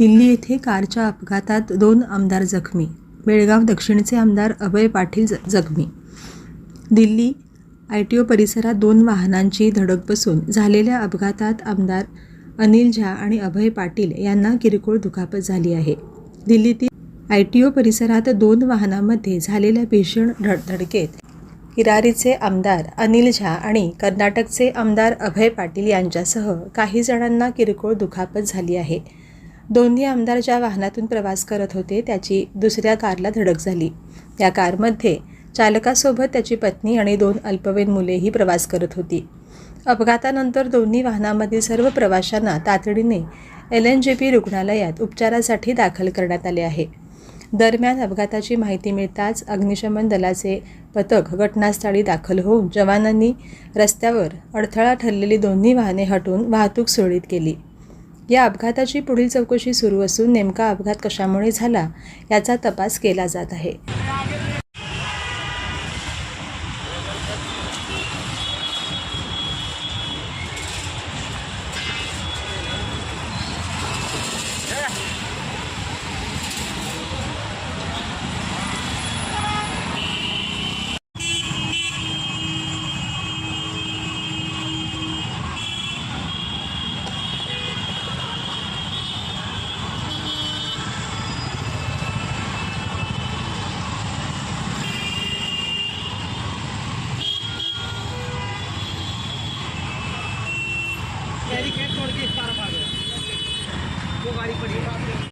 दिल्ली येथे कारच्या अपघातात 2 आमदार जखमी. बेळगाव दक्षिणचे आमदार अभय पाटील जखमी. दिल्ली ITO परिसरात 2 वाहनांची धडक बसून झालेल्या अपघातात आमदार अनिल झा आणि अभय पाटील यांना किरकोळ दुखापत झाली आहे. दिल्लीतील ITO परिसरात 2 वाहनांमध्ये झालेल्या भीषण धडकेत किरारीचे आमदार अनिल झा आणि कर्नाटकचे आमदार अभय पाटील यांच्यासह काही जणांना किरकोळ दुखापत झाली आहे. दोन्ही आमदार ज्या वाहनातून प्रवास करत होते त्याची दुसऱ्या कारला धडक झाली. या कारमध्ये चालकासोबत त्याची पत्नी आणि 2 अल्पवयीन मुलेही प्रवास करत होती. अपघातानंतर दोन्ही वाहनामधील सर्व प्रवाशांना तातडीने LNJP रुग्णालयात उपचारासाठी दाखल करण्यात आले आहे. दरम्यान अपघाताची माहिती मिळताच अग्निशमन दलाचे पथक घटनास्थळी दाखल होऊन जवानांनी रस्त्यावर अडथळा ठरलेली दोन्ही वाहने हटवून वाहतूक सुरळीत केली. या अपघाताची पुढील चौकशी सुरू असून नेमका अपघात कशामुळे झाला याचा तपास केला जात आहे.